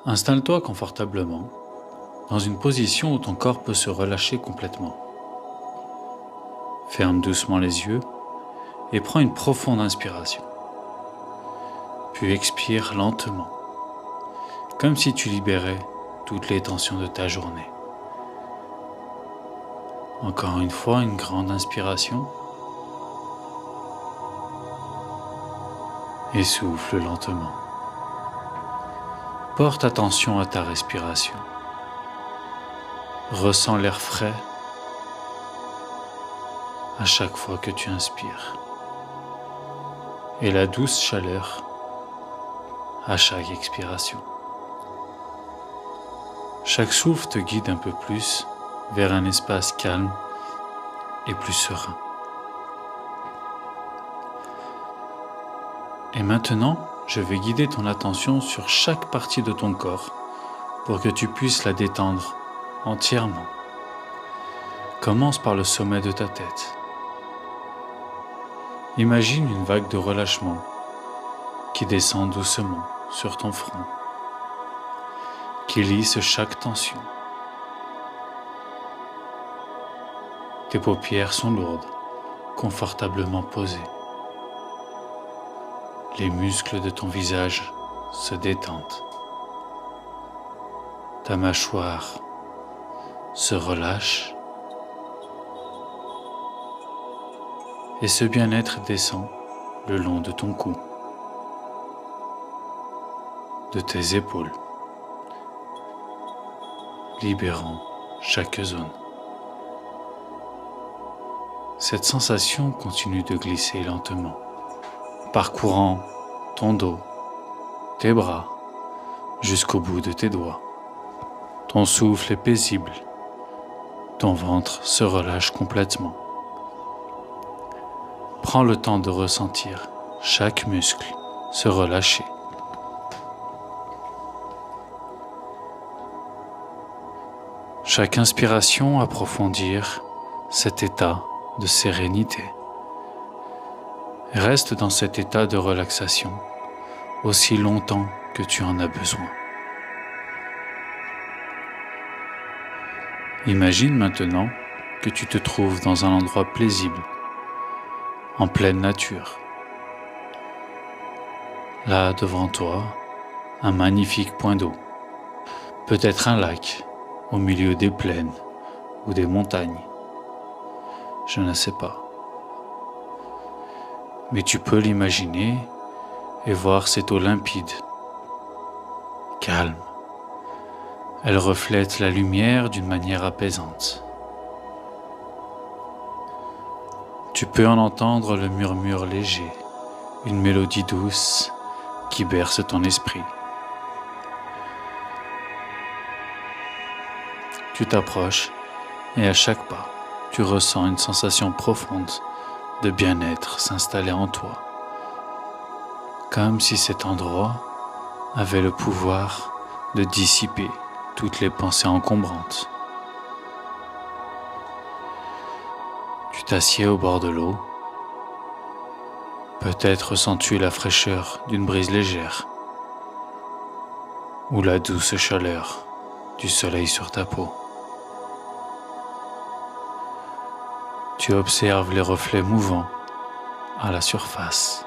Installe-toi confortablement dans une position où ton corps peut se relâcher complètement. Ferme doucement les yeux et prends une profonde inspiration. Puis expire lentement, comme si tu libérais toutes les tensions de ta journée. Encore une fois, une grande inspiration. Et souffle lentement. Porte attention à ta respiration. Ressens l'air frais à chaque fois que tu inspires et la douce chaleur à chaque expiration. Chaque souffle te guide un peu plus vers un espace calme et plus serein. Et maintenant, je vais guider ton attention sur chaque partie de ton corps pour que tu puisses la détendre entièrement. Commence par le sommet de ta tête. Imagine une vague de relâchement qui descend doucement sur ton front, qui lisse chaque tension. Tes paupières sont lourdes, confortablement posées. Les muscles de ton visage se détendent. Ta mâchoire se relâche et ce bien-être descend le long de ton cou, de tes épaules, libérant chaque zone. Cette sensation continue de glisser lentement, parcourant ton dos, tes bras, jusqu'au bout de tes doigts. Ton souffle est paisible, ton ventre se relâche complètement. Prends le temps de ressentir chaque muscle se relâcher. Chaque inspiration approfondir cet état de sérénité. Reste dans cet état de relaxation aussi longtemps que tu en as besoin. Imagine maintenant que tu te trouves dans un endroit paisible, en pleine nature. Là, devant toi, un magnifique point d'eau, peut-être un lac au milieu des plaines ou des montagnes. Je ne sais pas. Mais tu peux l'imaginer et voir cette eau limpide, calme. Elle reflète la lumière d'une manière apaisante. Tu peux en entendre le murmure léger, une mélodie douce qui berce ton esprit. Tu t'approches et à chaque pas, tu ressens une sensation profonde de bien-être s'installer en toi, comme si cet endroit avait le pouvoir de dissiper toutes les pensées encombrantes. Tu t'assieds au bord de l'eau. Peut-être ressens-tu la fraîcheur d'une brise légère ou la douce chaleur du soleil sur ta peau. Tu observes les reflets mouvants à la surface,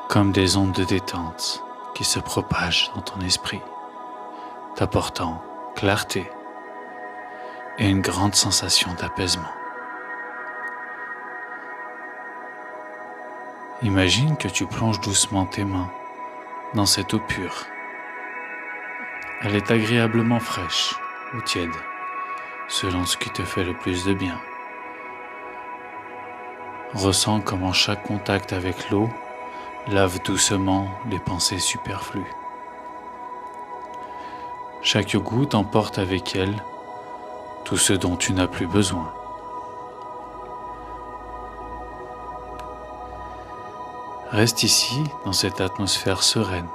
comme des ondes de détente qui se propagent dans ton esprit, t'apportant clarté et une grande sensation d'apaisement. Imagine que tu plonges doucement tes mains dans cette eau pure. Elle est agréablement fraîche ou tiède, selon ce qui te fait le plus de bien. Ressens comment chaque contact avec l'eau lave doucement les pensées superflues. Chaque goutte emporte avec elle tout ce dont tu n'as plus besoin. Reste ici dans cette atmosphère sereine.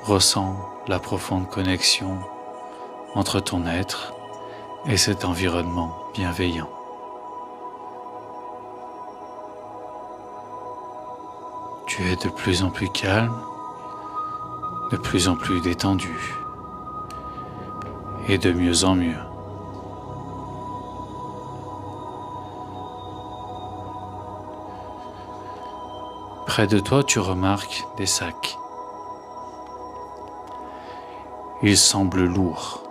Ressens la profonde connexion entre ton être et cet environnement bienveillant. Tu es de plus en plus calme, de plus en plus détendu et de mieux en mieux. Près de toi, tu remarques des sacs. Ils semblent lourds,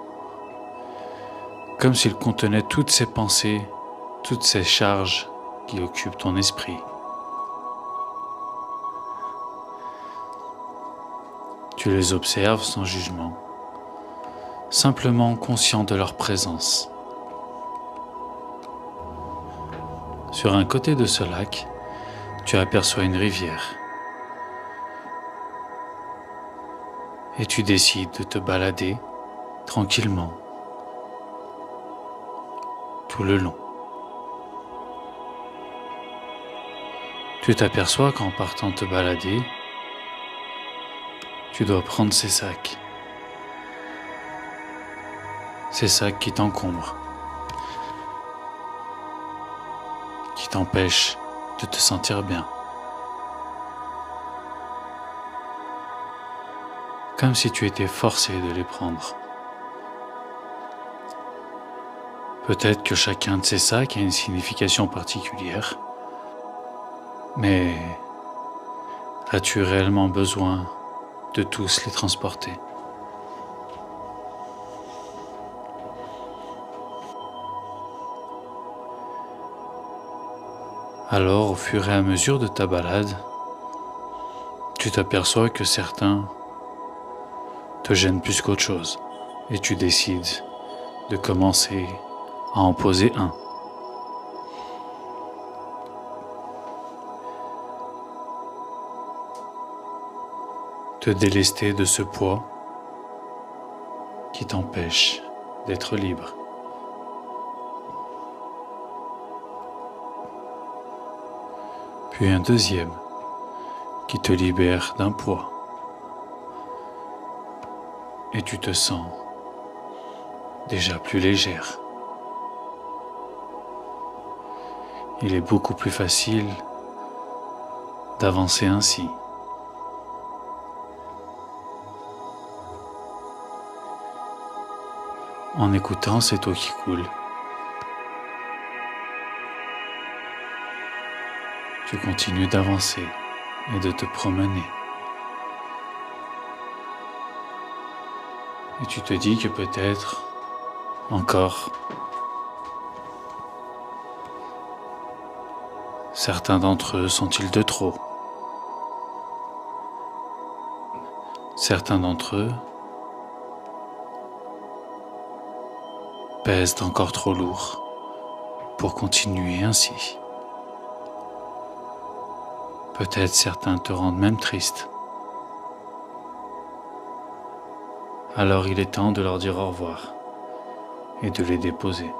comme s'ils contenaient toutes ces pensées, toutes ces charges qui occupent ton esprit. Tu les observes sans jugement, simplement conscient de leur présence. Sur un côté de ce lac, tu aperçois une rivière et tu décides de te balader tranquillement tout le long. Tu t'aperçois qu'en partant te balader, tu dois prendre ces sacs qui t'encombrent, qui t'empêchent de te sentir bien. Comme si tu étais forcé de les prendre. Peut-être que chacun de ces sacs a une signification particulière, mais as-tu réellement besoin de tous les transporter? Alors, au fur et à mesure de ta balade, tu t'aperçois que certains te gênent plus qu'autre chose et tu décides de commencer à en poser un. Te délester de ce poids qui t'empêche d'être libre. Puis un deuxième qui te libère d'un poids. Et tu te sens déjà plus légère. Il est beaucoup plus facile d'avancer ainsi. En écoutant cette eau qui coule, tu continues d'avancer et de te promener. Et tu te dis que peut-être encore certains d'entre eux sont-ils de trop? Certains d'entre eux pèsent encore trop lourd pour continuer ainsi. Peut-être certains te rendent même triste. Alors il est temps de leur dire au revoir et de les déposer.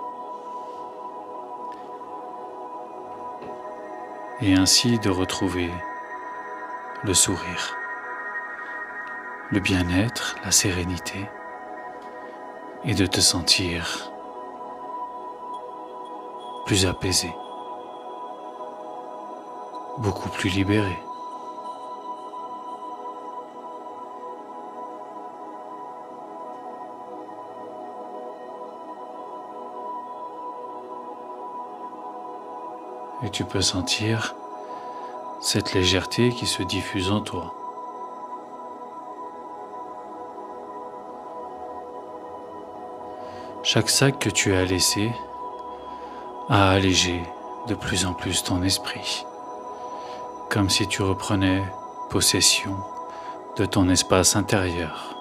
Et ainsi de retrouver le sourire, le bien-être, la sérénité et de te sentir plus apaisé, beaucoup plus libéré. Et tu peux sentir cette légèreté qui se diffuse en toi. Chaque sac que tu as laissé a allégé de plus en plus ton esprit, comme si tu reprenais possession de ton espace intérieur.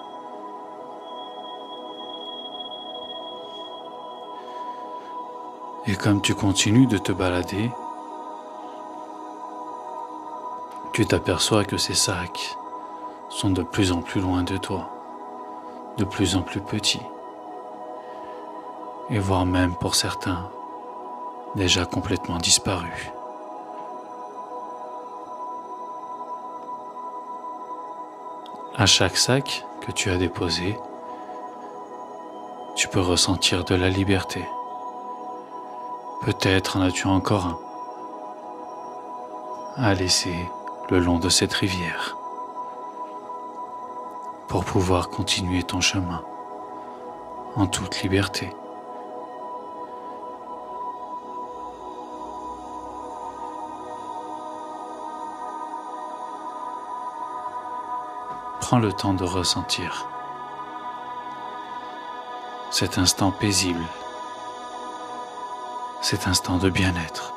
Et comme tu continues de te balader, tu t'aperçois que ces sacs sont de plus en plus loin de toi, de plus en plus petits, et voire même pour certains, déjà complètement disparus. À chaque sac que tu as déposé, tu peux ressentir de la liberté. Peut-être en as-tu encore un à laisser le long de cette rivière. pour pouvoir continuer ton chemin en toute liberté. Prends le temps de ressentir cet instant paisible, cet instant de bien-être.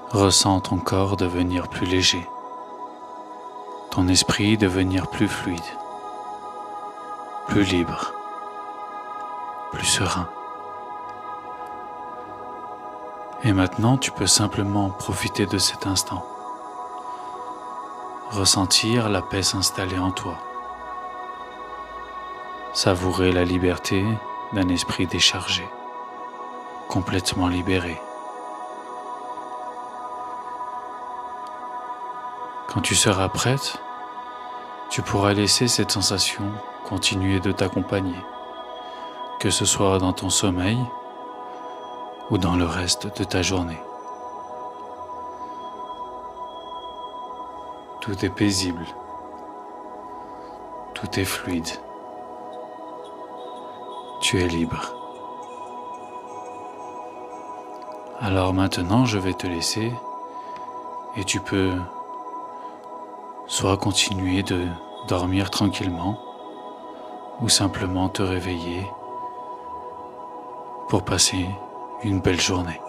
Ressens ton corps devenir plus léger, ton esprit devenir plus fluide, plus libre, plus serein. Et maintenant, tu peux simplement profiter de cet instant, ressentir la paix s'installer en toi, savourer la liberté d'un esprit déchargé, complètement libéré. Quand tu seras prête, tu pourras laisser cette sensation continuer de t'accompagner, que ce soit dans ton sommeil ou dans le reste de ta journée. Tout est paisible, tout est fluide, tu es libre. Alors maintenant, je vais te laisser et tu peux soit continuer de dormir tranquillement ou simplement te réveiller pour passer une belle journée.